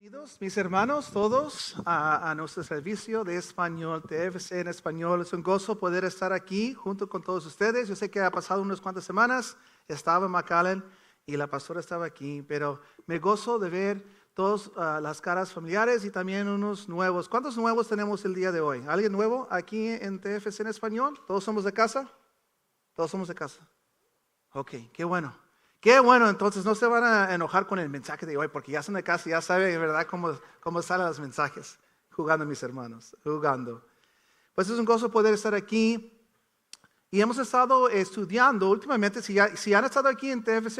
Bienvenidos, mis hermanos, todos a nuestro servicio de español, TFC en español. Es un gozo poder estar aquí junto con todos ustedes. Yo sé que ha pasado unas cuantas semanas, estaba en McAllen y la pastora estaba aquí, pero me gozo de ver todas las caras familiares y también unos nuevos. ¿Cuántos nuevos tenemos el día de hoy? ¿Alguien nuevo aquí en TFC en español? ¿Todos somos de casa? Todos somos de casa. Ok, qué bueno. Qué bueno, entonces no se van a enojar con el mensaje de hoy, porque ya son de casa, ya saben, ¿verdad?, cómo salen los mensajes. Jugando, mis hermanos, jugando. Pues es un gozo poder estar aquí. Y hemos estado estudiando últimamente, si han estado aquí en TFC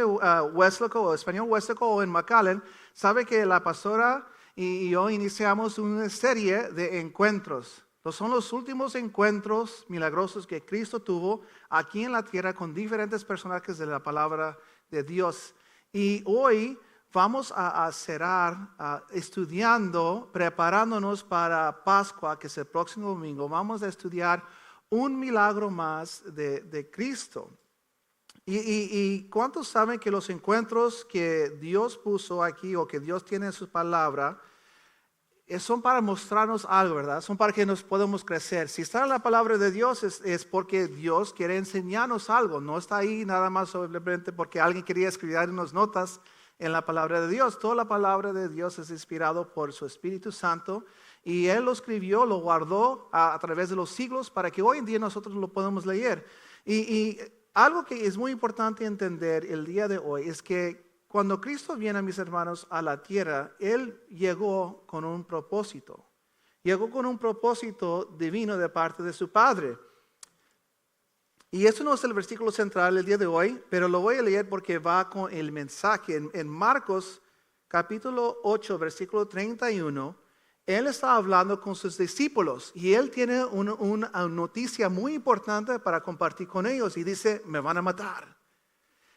Weslaco o Español Weslaco o en McAllen, sabe que la pastora y yo iniciamos una serie de encuentros. Son los últimos encuentros milagrosos que Cristo tuvo aquí en la tierra con diferentes personajes de la palabra de Dios. Y hoy vamos a cerrar estudiando, preparándonos para Pascua, que es el próximo domingo. Vamos a estudiar un milagro más de Cristo. ¿Y cuántos saben que los encuentros que Dios puso aquí o que Dios tiene en su palabra son para mostrarnos algo, ¿verdad? Son para que nos podamos crecer. Si está en la palabra de Dios es porque Dios quiere enseñarnos algo. No está ahí nada más simplemente porque alguien quería escribir unas notas en la palabra de Dios. Toda la palabra de Dios es inspirado por su Espíritu Santo y Él lo escribió, lo guardó a través de los siglos para que hoy en día nosotros lo podamos leer. Y algo que es muy importante entender el día de hoy es que cuando Cristo viene, mis hermanos, a la tierra, Él llegó con un propósito. Llegó con un propósito divino de parte de su Padre. Y eso no es el versículo central el día de hoy, pero lo voy a leer porque va con el mensaje. En Marcos capítulo 8, versículo 31, Él está hablando con sus discípulos y Él tiene una noticia muy importante para compartir con ellos y dice, me van a matar.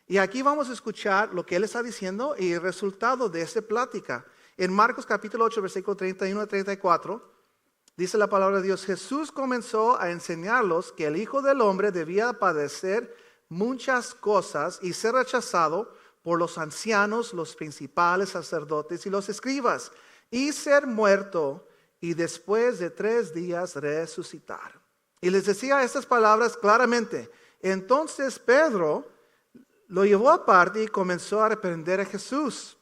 Y aquí vamos a escuchar lo que Él está diciendo y el resultado de esta plática. En Marcos capítulo 8, versículo 31 a 34, dice la palabra de Dios, Jesús comenzó a enseñarlos que el Hijo del Hombre debía padecer muchas cosas y ser rechazado por los ancianos, los principales sacerdotes y los escribas, y ser muerto y después de 3 días resucitar. Y les decía estas palabras claramente. Entonces Pedro lo llevó aparte y comenzó a reprender a Jesús.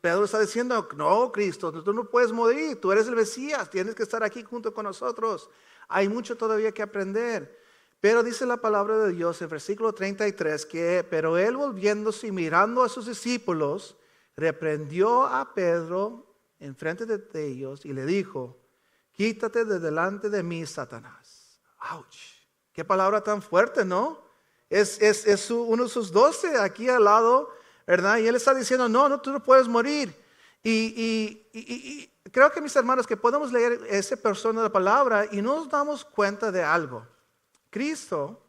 Pedro está diciendo, no, Cristo, tú no puedes morir, tú eres el Mesías, tienes que estar aquí junto con nosotros. Hay mucho todavía que aprender. Pero dice la palabra de Dios en versículo 33 pero él volviéndose y mirando a sus discípulos, reprendió a Pedro en frente de ellos y le dijo, quítate de delante de mí, Satanás. ¡Auch! Qué palabra tan fuerte, ¿no? Es uno de sus 12 aquí al lado, ¿verdad? Y él está diciendo, no, tú no puedes morir. Y creo que mis hermanos que podemos leer esa persona de la palabra y nos damos cuenta de algo. Cristo,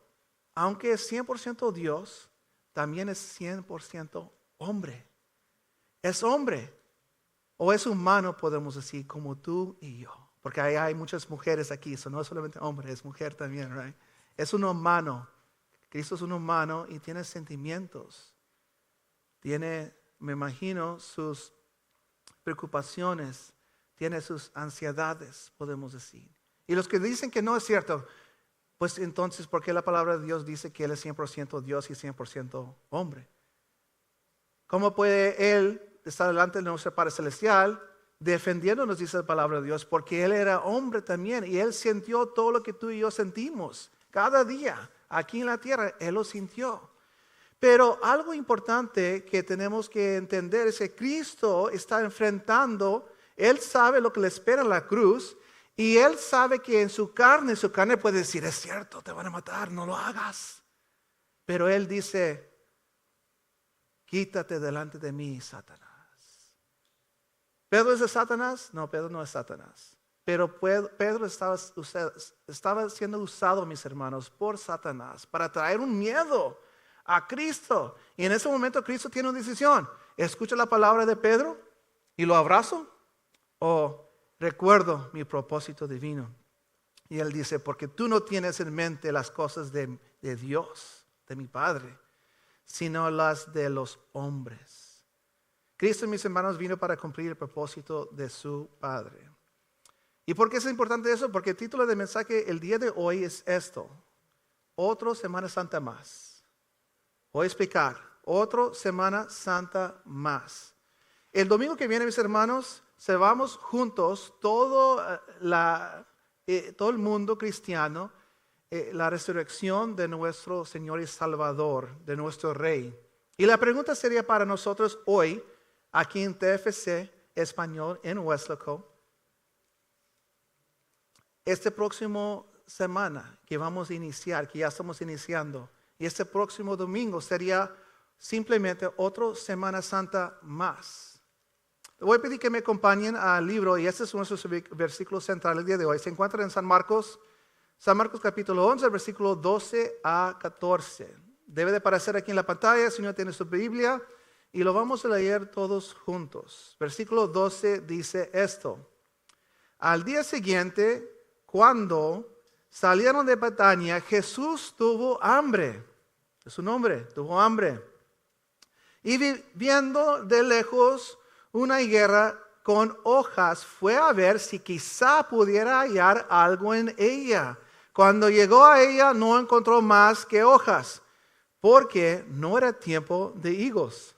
aunque es 100% Dios, también es 100% hombre. Es hombre o es humano, podemos decir, como tú y yo. Porque hay muchas mujeres aquí, eso no es solamente hombre, es mujer también, ¿right? Es un humano. Cristo es un humano y tiene sentimientos. Tiene, me imagino, sus preocupaciones, tiene sus ansiedades, podemos decir. Y los que dicen que no es cierto, pues entonces, ¿por qué la palabra de Dios dice que Él es 100% Dios y 100% hombre? ¿Cómo puede Él estar delante de nuestro Padre Celestial defendiéndonos, dice la palabra de Dios? Porque Él era hombre también y Él sintió todo lo que tú y yo sentimos cada día. Aquí en la tierra, Él lo sintió. Pero algo importante que tenemos que entender es que Cristo está enfrentando, Él sabe lo que le espera en la cruz y Él sabe que en su carne puede decir, es cierto, te van a matar, no lo hagas. Pero Él dice, quítate delante de mí, Satanás. ¿Pedro es de Satanás? No, Pedro no es Satanás. Pero Pedro estaba siendo usado, mis hermanos, por Satanás para traer un miedo a Cristo. Y en ese momento Cristo tiene una decisión. ¿Escucho la palabra de Pedro y lo abrazo? ¿O recuerdo mi propósito divino? Y él dice, porque tú no tienes en mente las cosas de Dios, de mi Padre, sino las de los hombres. Cristo, mis hermanos, vino para cumplir el propósito de su Padre. ¿Y por qué es importante eso? Porque el título del mensaje el día de hoy es esto: otra Semana Santa más. Voy a explicar, otra Semana Santa más. El domingo que viene, mis hermanos, celebramos juntos todo el mundo cristiano la resurrección de nuestro Señor y Salvador, de nuestro Rey. Y la pregunta sería para nosotros hoy, aquí en TFC Español en Weslaco, este próximo semana que vamos a iniciar, que ya estamos iniciando, y este próximo domingo sería simplemente otra Semana Santa más. Voy a pedir que me acompañen al libro, y este es nuestro versículo central el día de hoy. Se encuentra en San Marcos capítulo 11, versículo 12 a 14. Debe de aparecer aquí en la pantalla, si no tiene su Biblia, y lo vamos a leer todos juntos. Versículo 12 dice esto: al día siguiente, cuando salieron de Betania, Jesús tuvo hambre. Es su nombre, tuvo hambre. Y viendo de lejos una higuera con hojas, fue a ver si quizá pudiera hallar algo en ella. Cuando llegó a ella, no encontró más que hojas, porque no era tiempo de higos.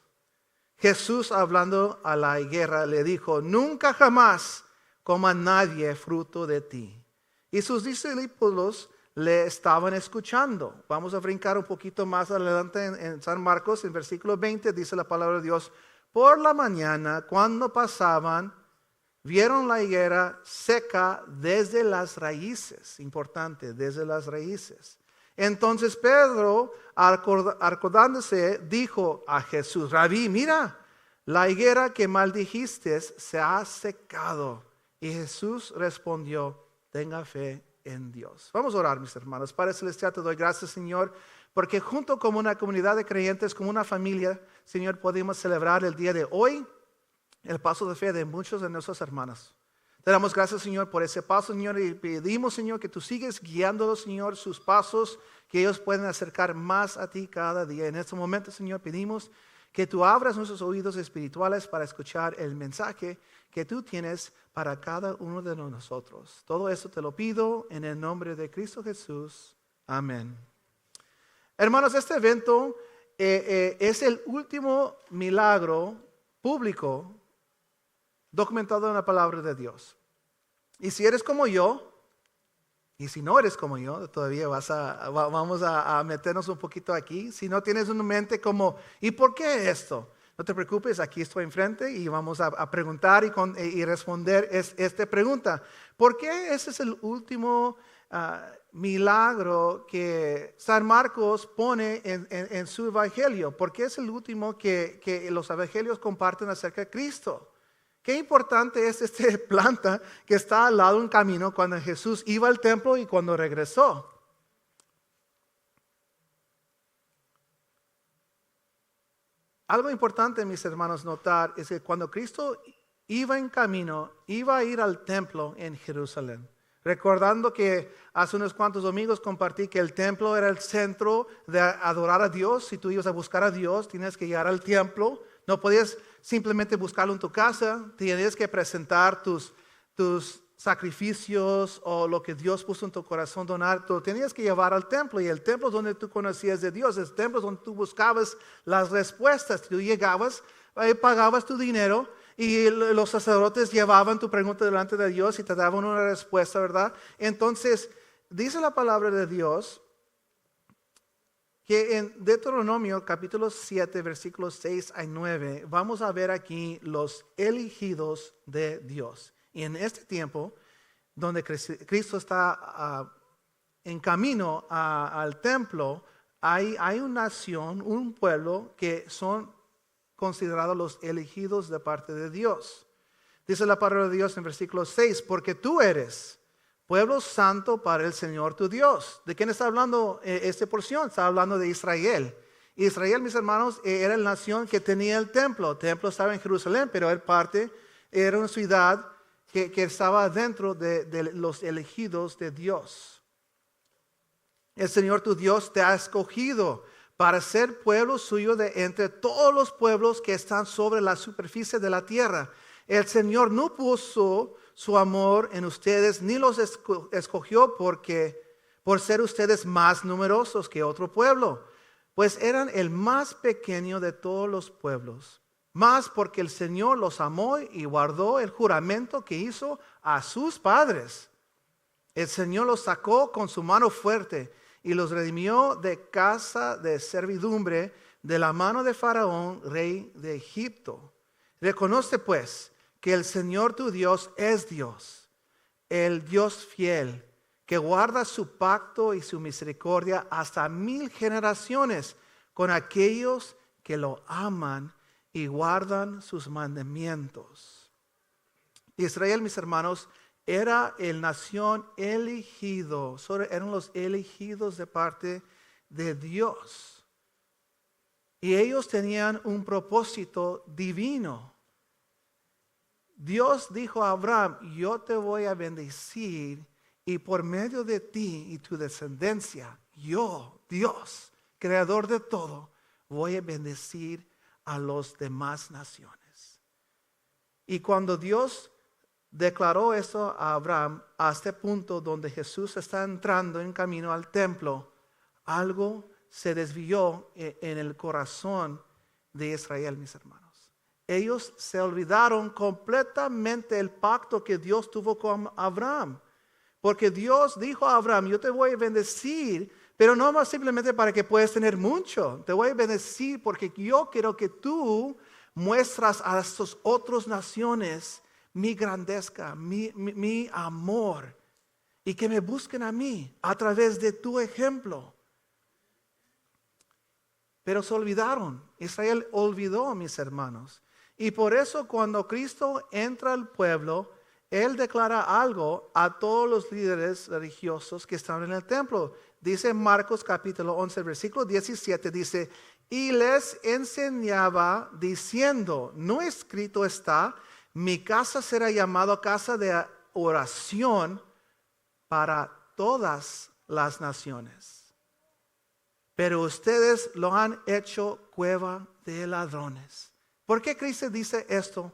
Jesús, hablando a la higuera, le dijo: nunca jamás coma nadie fruto de ti. Y sus discípulos le estaban escuchando. Vamos a brincar un poquito más adelante en San Marcos, en versículo 20, dice la palabra de Dios: por la mañana, cuando pasaban, vieron la higuera seca desde las raíces. Importante, desde las raíces. Entonces Pedro, acordándose, dijo a Jesús: Rabí, mira, la higuera que maldijiste se ha secado. Y Jesús respondió: tenga fe en Dios. Vamos a orar, mis hermanos. Padre Celestial, te doy gracias, Señor, porque junto como una comunidad de creyentes, como una familia, Señor, podemos celebrar el día de hoy el paso de fe de muchos de nuestros hermanos. Te damos gracias, Señor, por ese paso, Señor, y pedimos, Señor, que tú sigues guiándolos, Señor, sus pasos, que ellos puedan acercar más a ti cada día. En este momento, Señor, pedimos que tú abras nuestros oídos espirituales para escuchar el mensaje que tú tienes para cada uno de nosotros. Todo eso te lo pido en el nombre de Cristo Jesús. Amén. Hermanos, este evento es el último milagro público documentado en la palabra de Dios. Y si eres como yo, y si no eres como yo, todavía vamos a meternos un poquito aquí. Si no tienes una mente como, ¿y por qué esto? No te preocupes, aquí estoy enfrente y vamos a preguntar y responder esta pregunta. ¿Por qué ese es el último milagro que San Marcos pone en su evangelio? ¿Por qué es el último que los evangelios comparten acerca de Cristo? Qué importante es esta planta que está al lado de un camino cuando Jesús iba al templo y cuando regresó. Algo importante, mis hermanos, notar es que cuando Cristo iba en camino, iba a ir al templo en Jerusalén. Recordando que hace unos cuantos domingos compartí que el templo era el centro de adorar a Dios. Si tú ibas a buscar a Dios, tienes que llegar al templo. No podías simplemente buscarlo en tu casa. Tienes que presentar tus sacrificios o lo que Dios puso en tu corazón donar. Tú tenías que llevar al templo, y el templo es donde tú conocías de Dios. El templo es donde tú buscabas las respuestas. Tú llegabas, pagabas tu dinero, y los sacerdotes llevaban tu pregunta delante de Dios y te daban una respuesta, ¿verdad? Entonces, dice la palabra de Dios que en Deuteronomio capítulo 7, versículos 6 a 9, vamos a ver aquí los elegidos de Dios. Y en este tiempo, donde Cristo está en camino al templo, hay una nación, un pueblo que son considerados los elegidos de parte de Dios. Dice la palabra de Dios en versículo 6, porque tú eres pueblo santo para el Señor tu Dios. ¿De quién está hablando esta porción? Está hablando de Israel. Israel, mis hermanos, era la nación que tenía el templo. El templo estaba en Jerusalén, pero era una ciudad que estaba dentro de los elegidos de Dios. El Señor tu Dios te ha escogido para ser pueblo suyo de entre todos los pueblos que están sobre la superficie de la tierra. El Señor no puso su amor en ustedes, ni los escogió por ser ustedes más numerosos que otro pueblo, pues eran el más pequeño de todos los pueblos. Más porque el Señor los amó y guardó el juramento que hizo a sus padres. El Señor los sacó con su mano fuerte y los redimió de casa de servidumbre de la mano de Faraón, rey de Egipto. Reconoce pues que el Señor tu Dios es Dios, el Dios fiel, que guarda su pacto y su misericordia hasta 1000 generaciones con aquellos que lo aman y guardan sus mandamientos. Israel, mis hermanos, era el nación elegido, eran los elegidos de parte de Dios. Y ellos tenían un propósito divino. Dios dijo a Abraham, yo te voy a bendecir y por medio de ti y tu descendencia, yo, Dios, creador de todo, voy a bendecir a los demás naciones. Y cuando Dios declaró eso a Abraham, a este punto donde Jesús está entrando en camino al templo, algo se desvió en el corazón de Israel, mis hermanos. Ellos se olvidaron completamente el pacto que Dios tuvo con Abraham. Porque Dios dijo a Abraham, yo te voy a bendecir, pero no más simplemente para que puedas tener mucho. Te voy a bendecir porque yo quiero que tú muestras a estas otras naciones mi grandeza, mi amor. Y que me busquen a mí a través de tu ejemplo. Pero se olvidaron. Israel olvidó, mis hermanos. Y por eso cuando Cristo entra al pueblo, Él declara algo a todos los líderes religiosos que estaban en el templo. Dice Marcos capítulo 11, versículo 17, dice, y les enseñaba diciendo, no escrito está, mi casa será llamada casa de oración para todas las naciones. Pero ustedes lo han hecho cueva de ladrones. ¿Por qué Cristo dice esto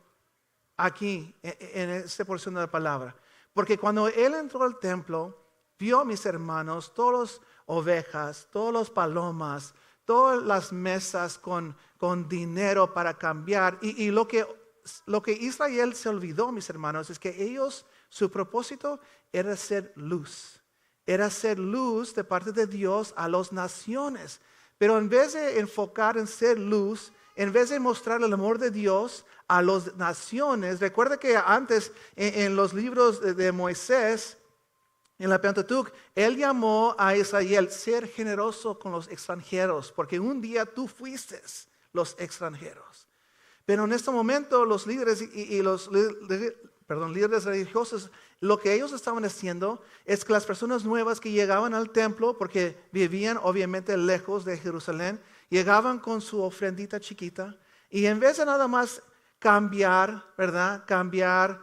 aquí en esta porción de la palabra? Porque cuando Él entró al templo, vio, mis hermanos, todas las ovejas, todas las palomas, todas las mesas con dinero para cambiar. Y lo que Israel se olvidó, mis hermanos, es que ellos, su propósito era ser luz. Era ser luz de parte de Dios a las naciones. Pero en vez de enfocar en ser luz, en vez de mostrar el amor de Dios a las naciones, recuerda que antes en los libros de Moisés, en la Pentateuch, Él llamó a Israel ser generoso con los extranjeros, porque un día tú fuiste los extranjeros. Pero en este momento los líderes líderes religiosos, lo que ellos estaban haciendo es que las personas nuevas que llegaban al templo, porque vivían obviamente lejos de Jerusalén, llegaban con su ofrendita chiquita y en vez de nada más cambiar, ¿verdad? Cambiar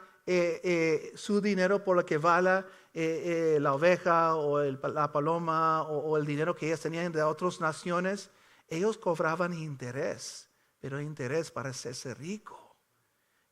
su dinero por lo que vale la oveja o la paloma o el dinero que ellos tenían de otras naciones, ellos cobraban interés, pero interés para hacerse rico.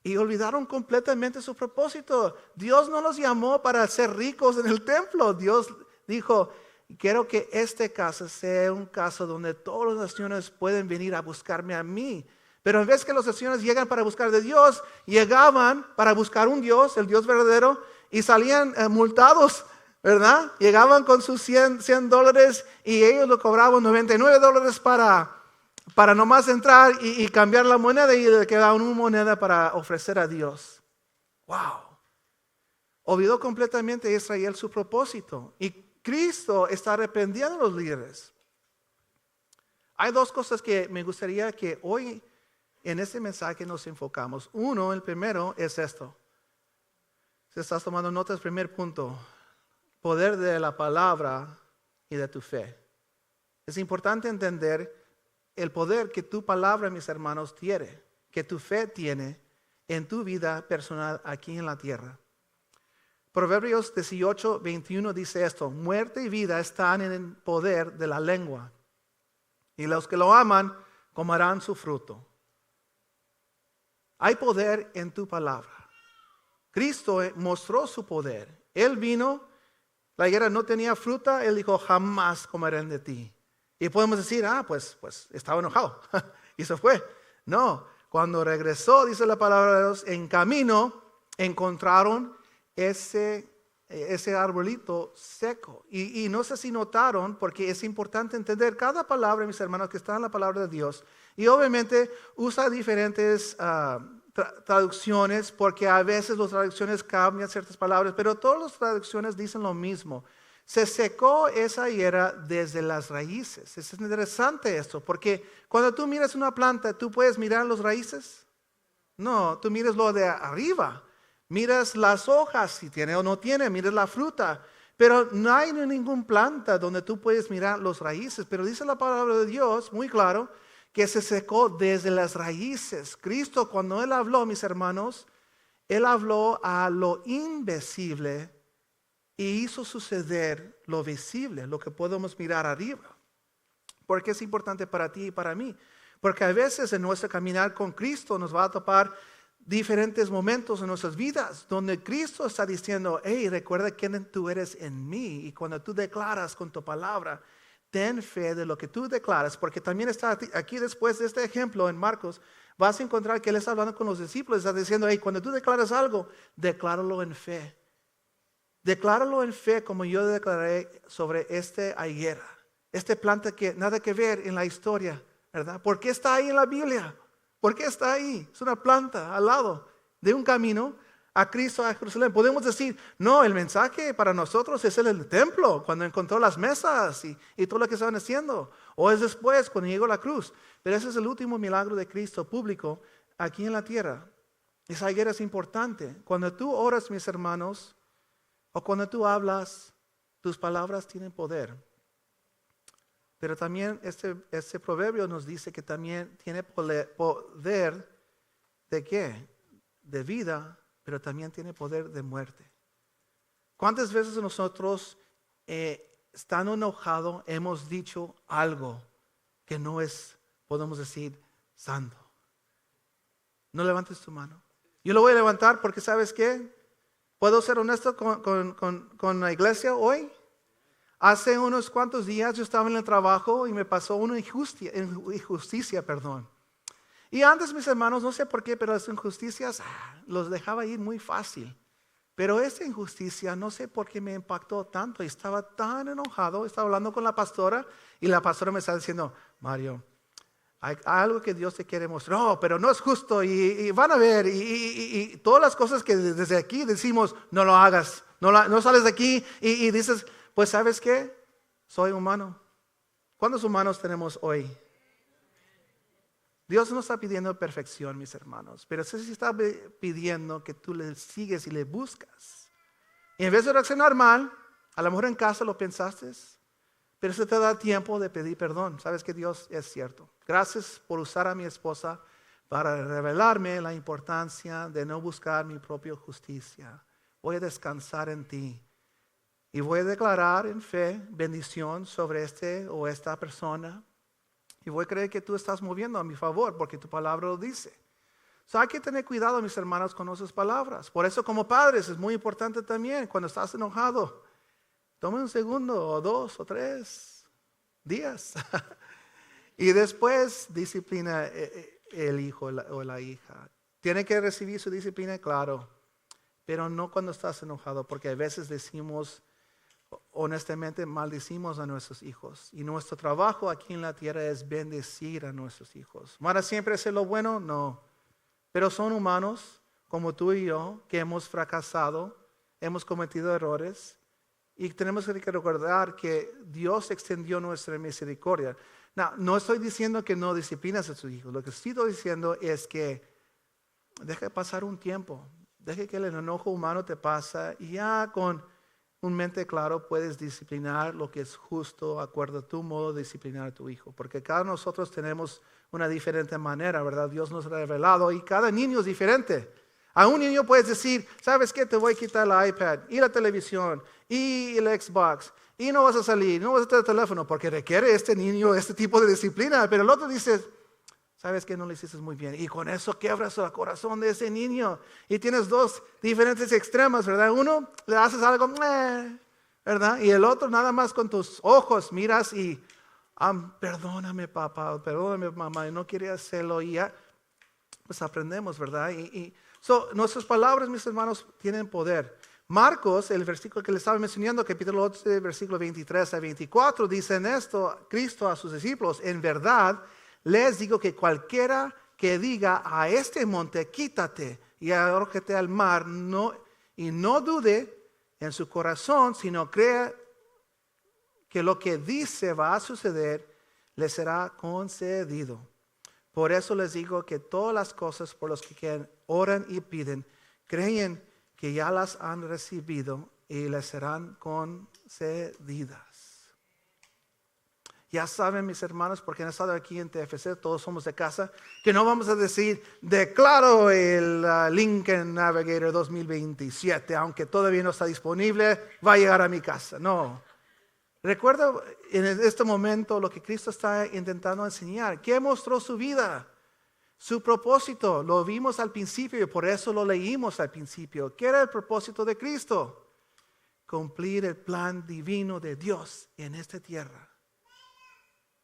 Y olvidaron completamente su propósito. Dios no los llamó para ser ricos en el templo. Dios dijo, quiero que este caso sea un caso donde todas las naciones pueden venir a buscarme a mí. Pero en vez que las naciones llegan para buscar de Dios, llegaban para buscar un Dios, el Dios verdadero, y salían multados, ¿verdad? Llegaban con sus $100 y ellos lo cobraban $99 para nomás entrar y cambiar la moneda y le quedaban una moneda para ofrecer a Dios. ¡Wow! Olvidó completamente Israel su propósito. Y Cristo está arrepintiendo a los líderes. Hay dos cosas que me gustaría que hoy en este mensaje nos enfocamos. Uno, el primero es esto. Si estás tomando notas, primer punto. Poder de la palabra y de tu fe. Es importante entender el poder que tu palabra, mis hermanos, tiene, que tu fe tiene en tu vida personal aquí en la tierra. Proverbios 18:21 dice esto: muerte y vida están en el poder de la lengua, y los que lo aman comerán su fruto. Hay poder en tu palabra. Cristo mostró su poder. Él vino, la higuera no tenía fruta, Él dijo, jamás comerán de ti. Y podemos decir, pues estaba enojado y se fue. No, cuando regresó, dice la palabra de Dios, en camino encontraron ese arbolito seco. Y no sé si notaron, porque es importante entender cada palabra, mis hermanos, que está en la palabra de Dios. Y obviamente usa diferentes traducciones, porque a veces las traducciones cambian ciertas palabras, pero todas las traducciones dicen lo mismo. Se secó esa higuera desde las raíces. Es interesante esto, porque cuando tú miras una planta, ¿tú puedes mirar las raíces? No, tú miras lo de arriba. Miras las hojas, si tiene o no tiene, miras la fruta. Pero no hay ninguna planta donde tú puedes mirar las raíces. Pero dice la palabra de Dios, muy claro, que se secó desde las raíces. Cristo, cuando Él habló, mis hermanos, Él habló a lo invisible y hizo suceder lo visible, lo que podemos mirar arriba. ¿Por qué es importante para ti y para mí? Porque a veces en nuestro caminar con Cristo nos va a topar diferentes momentos en nuestras vidas donde Cristo está diciendo, hey, recuerda quién tú eres en mí. Y cuando tú declaras con tu palabra, ten fe de lo que tú declaras, porque también está aquí después de este ejemplo en Marcos, vas a encontrar que Él está hablando con los discípulos, está diciendo, hey, cuando tú declaras algo, decláralo en fe. Decláralo en fe como yo declaré sobre esta higuera, esta planta que nada que ver en la historia, ¿verdad? ¿Por qué está ahí en la Biblia? ¿Por qué está ahí? Es una planta al lado de un camino a Cristo, a Jerusalén. Podemos decir, no, el mensaje para nosotros es el templo, cuando encontró las mesas y todo lo que estaban haciendo. O es después, cuando llegó la cruz. Pero ese es el último milagro de Cristo público aquí en la tierra. Esa higuera es importante. Cuando tú oras, mis hermanos, o cuando tú hablas, tus palabras tienen poder. Pero también este proverbio nos dice que también tiene poder ¿de qué? De vida, pero también tiene poder de muerte. ¿Cuántas veces nosotros, estando enojados, hemos dicho algo que no es, podemos decir, santo? No levantes tu mano. Yo lo voy a levantar porque ¿sabes qué? ¿Puedo ser honesto con la iglesia hoy? Hace unos cuantos días yo estaba en el trabajo y me pasó una injusticia. Y antes, mis hermanos, no sé por qué, pero las injusticias los dejaba ir muy fácil. Pero esta injusticia, no sé por qué me impactó tanto. Y estaba tan enojado, estaba hablando con la pastora y la pastora me estaba diciendo, Mario, hay algo que Dios te quiere mostrar. No, pero no es justo y van a ver. Y todas las cosas que desde aquí decimos, no lo hagas. No sales de aquí y dices, pues ¿sabes qué? Soy humano. ¿Cuántos humanos tenemos hoy? Dios no está pidiendo perfección, mis hermanos, pero sí está pidiendo que tú le sigues y le buscas. Y en vez de reaccionar mal, a lo mejor en casa lo pensaste, pero se te da tiempo de pedir perdón. Sabes que Dios es cierto. Gracias por usar a mi esposa para revelarme la importancia de no buscar mi propia justicia. Voy a descansar en ti. Y voy a declarar en fe bendición sobre este o esta persona. Y voy a creer que tú estás moviendo a mi favor porque tu palabra lo dice. Hay que tener cuidado, mis hermanos, con nuestras palabras. Por eso como padres es muy importante también cuando estás enojado. Toma un segundo o 2 o 3 días. Y después disciplina el hijo o la hija. Tiene que recibir su disciplina, claro. Pero no cuando estás enojado, porque a veces decimos, honestamente, maldecimos a nuestros hijos. Y nuestro trabajo aquí en la tierra es bendecir a nuestros hijos. ¿Van a siempre hacer lo bueno? No. Pero son humanos, como tú y yo, que hemos fracasado, hemos cometido errores. Y tenemos que recordar que Dios extendió nuestra misericordia. No estoy diciendo que no disciplinas a tus hijos. Lo que estoy diciendo es que deja pasar un tiempo. Deje que el enojo humano te pasa y ya con un mente claro puedes disciplinar lo que es justo, acuerdo a tu modo de disciplinar a tu hijo. Porque cada nosotros tenemos una diferente manera, ¿verdad? Dios nos ha revelado y cada niño es diferente. A un niño puedes decir, ¿sabes qué? Te voy a quitar la iPad y la televisión y el Xbox y no vas a salir, no vas a tener teléfono porque requiere este niño este tipo de disciplina. Pero el otro dice, ¿sabes qué? No lo hiciste muy bien. Y con eso quebras el corazón de ese niño. Y tienes dos diferentes extremos, ¿verdad? Uno, le haces algo, ¿verdad? Y el otro, nada más con tus ojos miras y, perdóname papá, perdóname mamá, y no quería hacerlo. Y ya, pues aprendemos, ¿verdad? Nuestras palabras, mis hermanos, tienen poder. Marcos, el versículo que les estaba mencionando, capítulo 8, versículo 23 a 24, dice en esto, Cristo a sus discípulos, en verdad, les digo que cualquiera que diga a este monte, quítate y arrójate al mar, y no dude en su corazón, sino crea que lo que dice va a suceder, le será concedido. Por eso les digo que todas las cosas por las que oran y piden, creen que ya las han recibido y les serán concedidas. Ya saben, mis hermanos, porque han estado aquí en TFC, todos somos de casa, que no vamos a decir, declaro el Lincoln Navigator 2027, aunque todavía no está disponible, va a llegar a mi casa. No. Recuerda en este momento lo que Cristo está intentando enseñar. ¿Qué mostró su vida? Su propósito. Lo vimos al principio y por eso lo leímos al principio. ¿Qué era el propósito de Cristo? Cumplir el plan divino de Dios en esta tierra.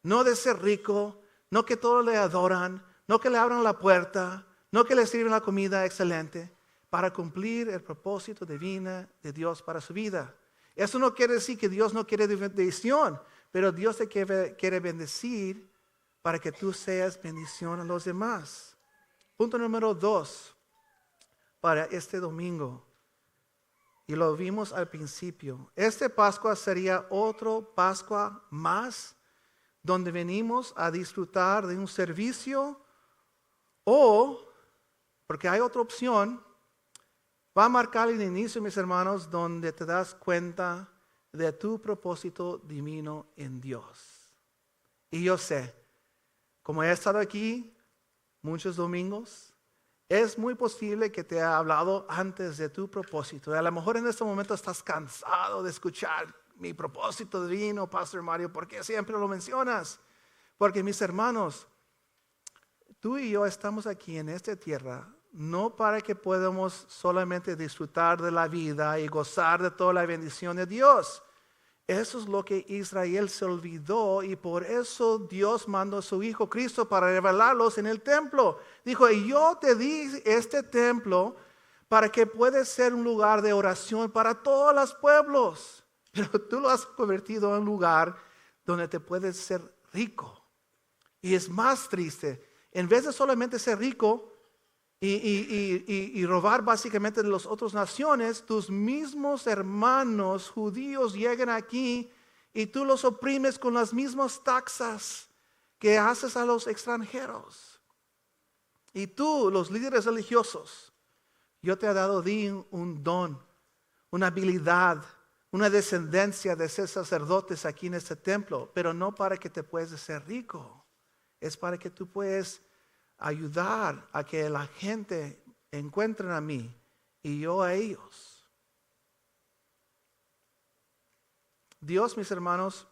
No de ser rico, no que todos le adoran, no que le abran la puerta, no que le sirven la comida excelente, para cumplir el propósito divino de Dios para su vida. Eso no quiere decir que Dios no quiere bendición, pero Dios te quiere bendecir para que tú seas bendición a los demás. Punto número 2 para este domingo. Y lo vimos al principio. Este Pascua sería otro Pascua más donde venimos a disfrutar de un servicio o, porque hay otra opción, va a marcar el inicio, mis hermanos, donde te das cuenta de tu propósito divino en Dios. Y yo sé, como he estado aquí muchos domingos, es muy posible que te haya hablado antes de tu propósito. Y a lo mejor en este momento estás cansado de escuchar mi propósito divino, Pastor Mario, ¿por qué siempre lo mencionas? Porque mis hermanos, tú y yo estamos aquí en esta tierra no para que podamos solamente disfrutar de la vida y gozar de toda la bendición de Dios. Eso es lo que Israel se olvidó y por eso Dios mandó a su Hijo Cristo para revelarlos en el templo. Dijo, yo te di este templo para que pueda ser un lugar de oración para todos los pueblos. Pero tú lo has convertido en un lugar donde te puedes ser rico. Y es más triste, en vez de solamente ser rico, y robar básicamente de las otras naciones, tus mismos hermanos judíos llegan aquí y tú los oprimes con las mismas taxas que haces a los extranjeros. Y tú, los líderes religiosos, yo te he dado un don, una habilidad, una descendencia de ser sacerdotes aquí en este templo, pero no para que te puedas ser rico, es para que tú puedas ayudar a que la gente encuentre a mí y yo a ellos. Dios, mis hermanos,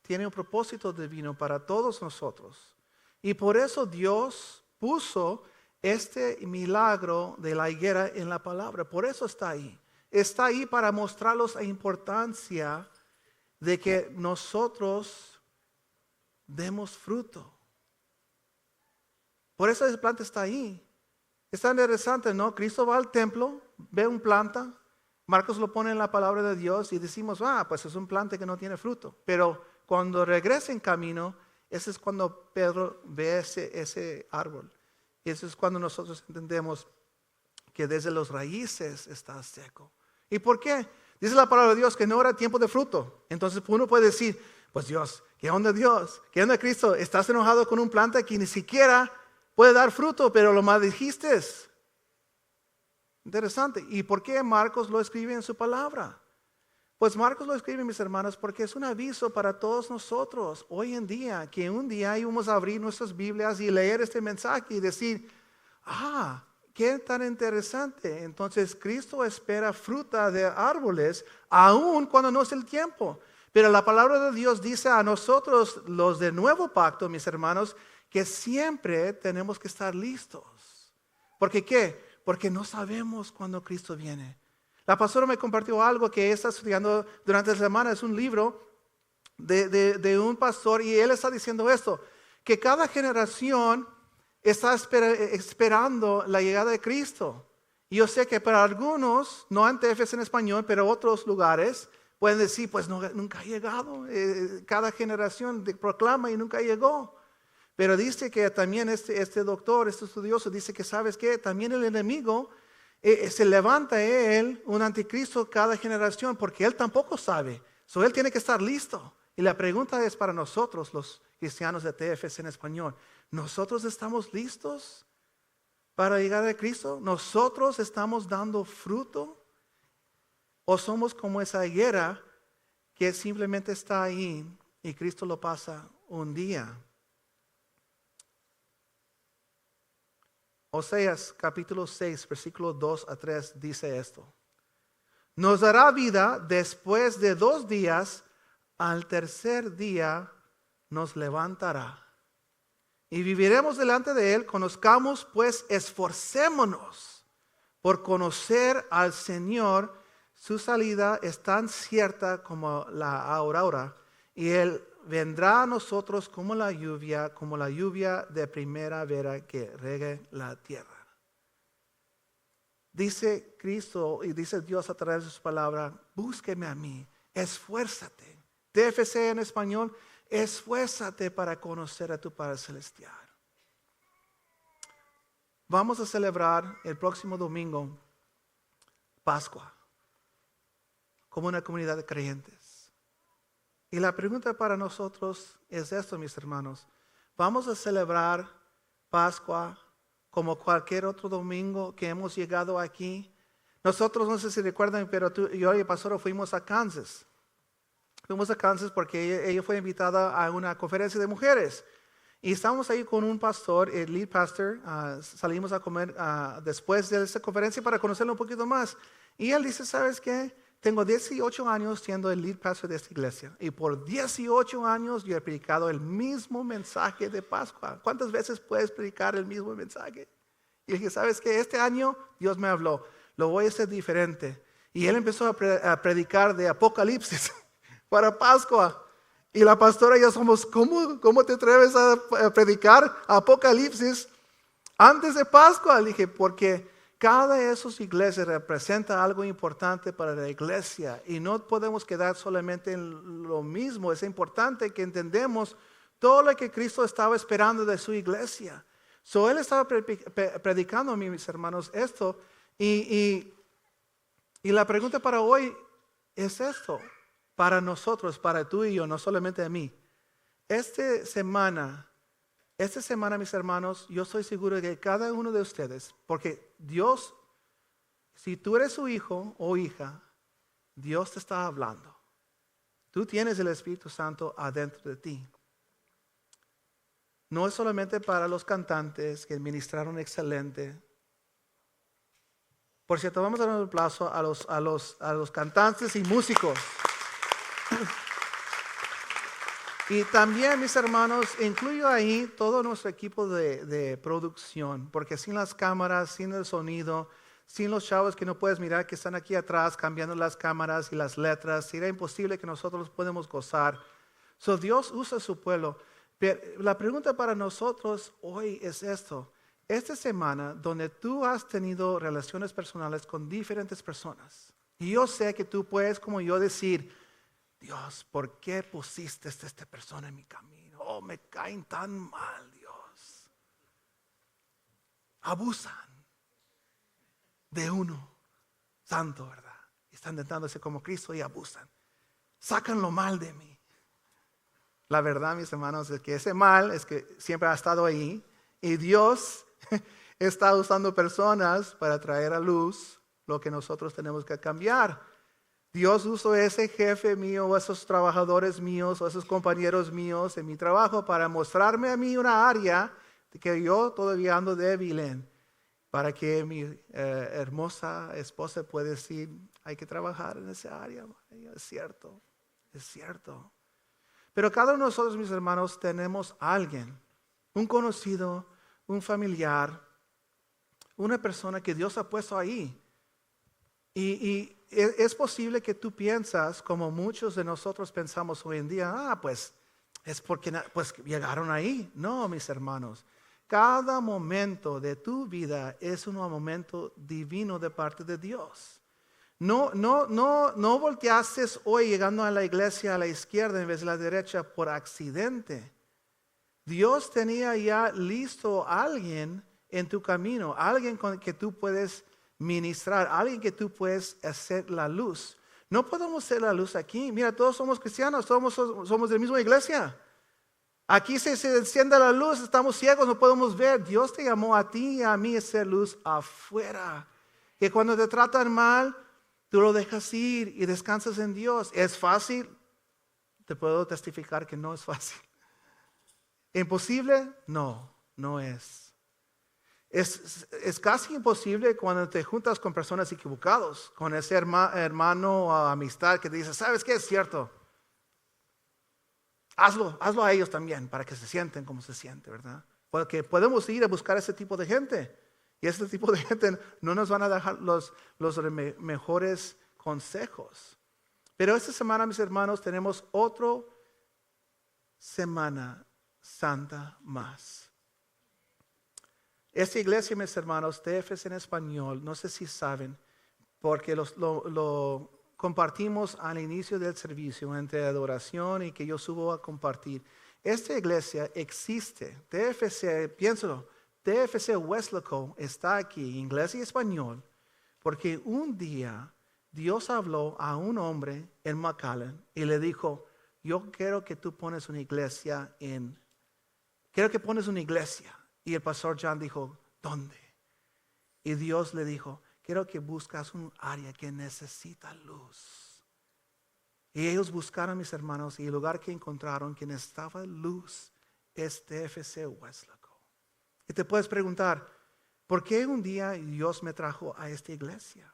tiene un propósito divino para todos nosotros. Y por eso Dios puso este milagro de la higuera en la palabra. Por eso está ahí. Está ahí para mostrarnos la importancia de que nosotros demos fruto. Por eso esa planta está ahí. Está interesante, ¿no? Cristo va al templo, ve un planta, Marcos lo pone en la palabra de Dios y decimos, pues es un planta que no tiene fruto. Pero cuando regresa en camino, ese es cuando Pedro ve ese árbol. Y eso es cuando nosotros entendemos que desde las raíces está seco. ¿Y por qué? Dice la palabra de Dios que no era tiempo de fruto. Entonces uno puede decir, pues Dios? ¿Qué onda Cristo? ¿Estás enojado con un planta que ni siquiera puede dar fruto, pero lo maldijiste? Interesante. ¿Y por qué Marcos lo escribe en su palabra? Pues Marcos lo escribe, mis hermanos, porque es un aviso para todos nosotros hoy en día, que un día íbamos a abrir nuestras Biblias y leer este mensaje y decir, qué tan interesante. Entonces Cristo espera fruta de árboles aun cuando no es el tiempo. Pero la palabra de Dios dice a nosotros, los de nuevo pacto, mis hermanos, que siempre tenemos que estar listos. ¿Por qué? Porque no sabemos cuándo Cristo viene. La pastora me compartió algo que está estudiando durante la semana. Es un libro de un pastor y él está diciendo esto, que cada generación está esperando la llegada de Cristo. Y yo sé que para algunos, no en TFS en español, pero otros lugares, pueden decir, pues nunca ha llegado. Cada generación proclama y nunca llegó. Pero dice que también este doctor, este estudioso, dice que sabes que también el enemigo se levanta él, un anticristo cada generación, porque él tampoco sabe. So, él tiene que estar listo. Y la pregunta es para nosotros, los cristianos de TFS en español, ¿nosotros estamos listos para llegar a Cristo? ¿Nosotros estamos dando fruto? ¿O somos como esa higuera que simplemente está ahí y Cristo lo pasa un día? Oseas capítulo 6, versículos 2 a 3 dice esto. Nos dará vida después de 2 días, al tercer día nos levantará. Y viviremos delante de Él, conozcamos pues, esforcémonos por conocer al Señor. Su salida es tan cierta como la aurora, y Él vendrá a nosotros como la lluvia de primavera que regue la tierra. Dice Cristo y dice Dios a través de su palabra, búsqueme a mí, esfuérzate. TFC en español, esfuérzate para conocer a tu Padre Celestial. Vamos a celebrar el próximo domingo Pascua como una comunidad de creyentes. Y la pregunta para nosotros es esto, mis hermanos. ¿Vamos a celebrar Pascua como cualquier otro domingo que hemos llegado aquí? Nosotros, no sé si recuerdan, pero yo y el pastor fuimos a Kansas. Fuimos a Kansas porque ella fue invitada a una conferencia de mujeres. Y estábamos ahí con un pastor, el lead pastor. Salimos a comer después de esa conferencia para conocerlo un poquito más. Y él dice, ¿sabes qué? Tengo 18 años siendo el lead pastor de esta iglesia. Y por 18 años yo he predicado el mismo mensaje de Pascua. ¿Cuántas veces puedes predicar el mismo mensaje? Y dije, ¿sabes qué? Este año Dios me habló. Lo voy a hacer diferente. Y él empezó a predicar de Apocalipsis para Pascua. Y la pastora y yo somos, ¿cómo te atreves a predicar Apocalipsis antes de Pascua? Le dije, porque cada de esas iglesias representa algo importante para la iglesia. Y no podemos quedar solamente en lo mismo. Es importante que entendemos todo lo que Cristo estaba esperando de su iglesia. Él estaba predicando a mí, mis hermanos, esto. Y la pregunta para hoy es esto. Para nosotros, para tú y yo, no solamente a mí. Esta semana, mis hermanos, yo estoy seguro de que cada uno de ustedes, porque Dios, si tú eres su hijo o hija, Dios te está hablando. Tú tienes el Espíritu Santo adentro de ti. No es solamente para los cantantes que ministraron excelente. Por cierto, vamos a dar un aplauso a los cantantes y músicos. Y también, mis hermanos, incluyo ahí todo nuestro equipo de producción, porque sin las cámaras, sin el sonido, sin los chavos que no puedes mirar que están aquí atrás cambiando las cámaras y las letras, sería imposible que nosotros podamos gozar. Dios usa a su pueblo. Pero la pregunta para nosotros hoy es esto. Esta semana, donde tú has tenido relaciones personales con diferentes personas, y yo sé que tú puedes, como yo, decir, Dios, ¿por qué pusiste a esta persona en mi camino? Oh, me caen tan mal, Dios. Abusan de uno santo, ¿verdad? Están intentándose como Cristo y abusan. Sacan lo mal de mí. La verdad, mis hermanos, es que ese mal es que siempre ha estado ahí. Y Dios está usando personas para traer a luz lo que nosotros tenemos que cambiar. Dios usó ese jefe mío, o esos trabajadores míos, o esos compañeros míos en mi trabajo para mostrarme a mí una área que yo todavía ando débil en. para que mi hermosa esposa pueda decir, hay que trabajar en esa área. Es cierto, es cierto. Pero cada uno de nosotros, mis hermanos, tenemos a alguien, un conocido, un familiar, una persona que Dios ha puesto ahí. Y es posible que tú piensas, como muchos de nosotros pensamos hoy en día, pues es porque pues llegaron ahí. No, mis hermanos. Cada momento de tu vida es un momento divino de parte de Dios. No volteaste hoy llegando a la iglesia a la izquierda en vez de la derecha por accidente. Dios tenía ya listo a alguien en tu camino, alguien con que tú puedes ministrar, alguien que tú puedes hacer la luz. No podemos ser la luz aquí. Mira, todos somos cristianos, todos somos de la misma iglesia. Aquí se enciende la luz, estamos ciegos, no podemos ver. Dios te llamó a ti y a mí a ser luz afuera. Que cuando te tratan mal, tú lo dejas ir y descansas en Dios. ¿Es fácil? Te puedo testificar que no es fácil. ¿Imposible? No, no es. Es casi imposible cuando te juntas con personas equivocadas, con ese hermano o amistad que te dice, ¿sabes qué? Es cierto. Hazlo a ellos también para que se sienten como se siente, ¿verdad? Porque podemos ir a buscar ese tipo de gente. Y ese tipo de gente no nos van a dejar los mejores consejos. Pero esta semana, mis hermanos, tenemos otra semana santa más. Esta iglesia, mis hermanos, TFC en español, no sé si saben, porque lo compartimos al inicio del servicio entre adoración y que yo subo a compartir. Esta iglesia existe, TFC, piénsalo, TFC Weslaco está aquí, inglés y español, porque un día Dios habló a un hombre en McAllen y le dijo, yo quiero que tú pones una iglesia quiero que pones una iglesia. Y el pastor John dijo, ¿dónde? Y Dios le dijo, quiero que buscas un área que necesita luz. Y ellos buscaron, mis hermanos, y el lugar que encontraron que necesitaba luz es TFC Weslaco. Y te puedes preguntar, ¿por qué un día Dios me trajo a esta iglesia?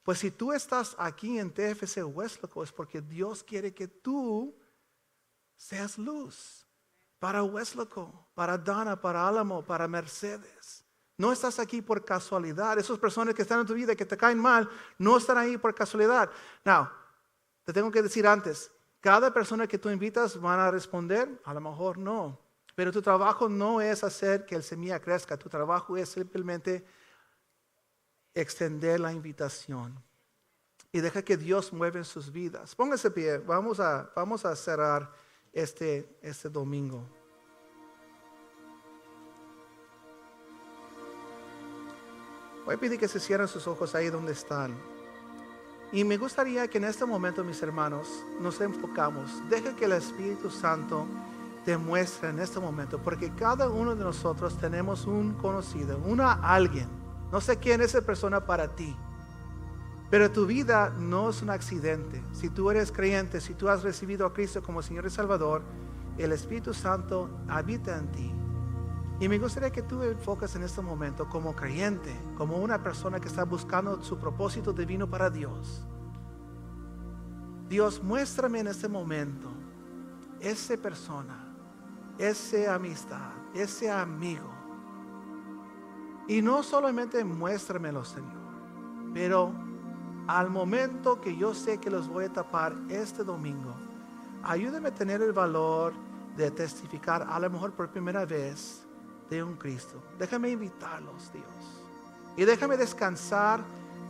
Pues si tú estás aquí en TFC Weslaco es porque Dios quiere que tú seas luz. Para Weslaco, para Donna, para Álamo, para Mercedes. No estás aquí por casualidad. Esas personas que están en tu vida que te caen mal, no están ahí por casualidad. Now, te tengo que decir antes, cada persona que tú invitas van a responder, a lo mejor no. Pero tu trabajo no es hacer que el semilla crezca. Tu trabajo es simplemente extender la invitación. Y deja que Dios mueva en sus vidas. Póngase pie, vamos a cerrar este domingo. Voy a pedir que se cierren sus ojos ahí donde están. Y me gustaría que en este momento, mis hermanos, nos enfocamos. Deja que el Espíritu Santo te muestre en este momento, porque cada uno de nosotros tenemos un conocido, alguien. No sé quién es esa persona para ti. Pero tu vida no es un accidente. Si tú eres creyente, si tú has recibido a Cristo como Señor y Salvador, el Espíritu Santo habita en ti. Y me gustaría que tú enfocas en este momento como creyente, como una persona que está buscando su propósito divino para Dios. Dios, muéstrame en este momento esa persona, esa amistad, ese amigo. Y no solamente muéstramelo, Señor, pero al momento que yo sé que los voy a tapar este domingo, ayúdame a tener el valor de testificar a lo mejor por primera vez de un Cristo. Déjame invitarlos, Dios. Y déjame descansar,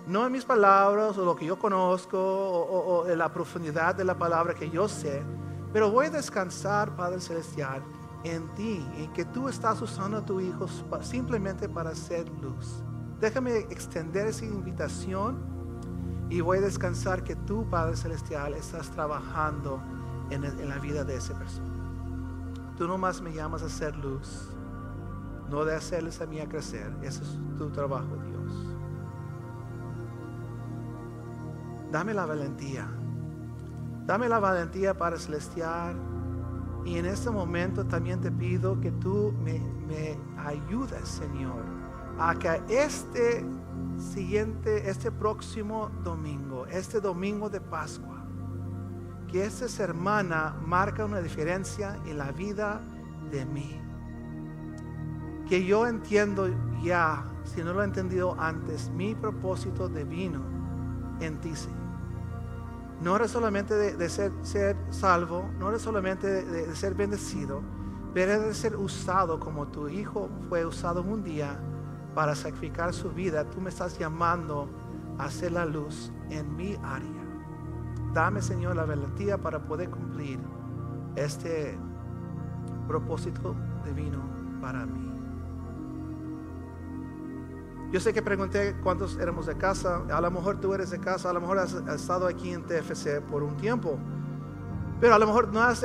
no en mis palabras o lo que yo conozco o en la profundidad de la palabra que yo sé, pero voy a descansar, Padre Celestial, en ti, en que tú estás usando a tu Hijo simplemente para hacer luz. Déjame extender esa invitación. Y voy a descansar que tú, Padre Celestial, estás trabajando en la vida de esa persona. Tú nomás me llamas a hacer luz, no de hacerles a mí a crecer. Ese es tu trabajo, Dios. Dame la valentía. Dame la valentía, Padre Celestial. Y en este momento también te pido que tú me ayudes, Señor, a que este próximo domingo, este domingo de Pascua, que esta semana marca una diferencia en la vida de mí. Que yo entiendo ya, si no lo he entendido antes, mi propósito divino en ti, Señor. No era solamente de ser salvo, no era solamente de ser bendecido, pero era de ser usado como tu hijo fue usado un día para sacrificar su vida. Tú me estás llamando a hacer la luz en mi área. Dame, Señor, la valentía para poder cumplir este propósito divino para mí. Yo sé que pregunté cuántos éramos de casa. A lo mejor tú eres de casa, a lo mejor has estado aquí en TFC por un tiempo, pero a lo mejor no has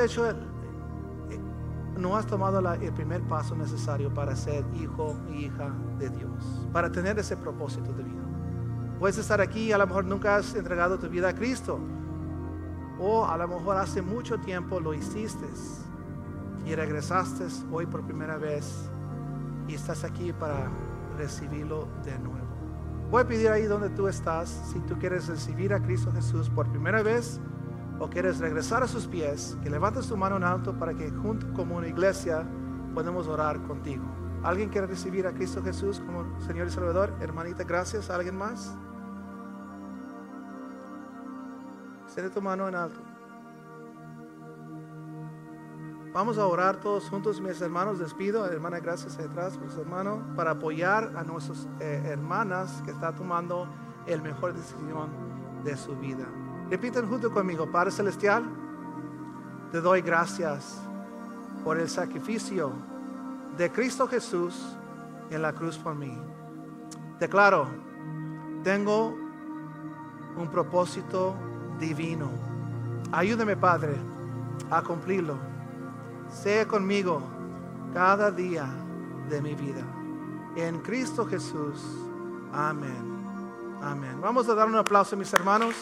tomado el primer paso necesario para ser hijo y hija de Dios, para tener ese propósito divino. Puedes estar aquí y a lo mejor nunca has entregado tu vida a Cristo, o a lo mejor hace mucho tiempo lo hiciste y regresaste hoy por primera vez y estás aquí para recibirlo de nuevo. Voy a pedir ahí donde tú estás, si tú quieres recibir a Cristo Jesús por primera vez o quieres regresar a sus pies, que levantes tu mano en alto para que junto como una iglesia podemos orar contigo. ¿Alguien quiere recibir a Cristo Jesús como Señor y Salvador? Hermanita, gracias. ¿Alguien más? Extiende tu mano en alto. Vamos a orar todos juntos, mis hermanos. Despido, hermana, gracias detrás por su hermano, para apoyar a nuestras hermanas que están tomando la mejor decisión de su vida. Repiten junto conmigo: Padre Celestial, te doy gracias por el sacrificio de Cristo Jesús en la cruz por mí. Declaro, tengo un propósito divino. Ayúdame, Padre, a cumplirlo. Sea conmigo cada día de mi vida. En Cristo Jesús. Amén. Amén. Vamos a dar un aplauso, mis hermanos.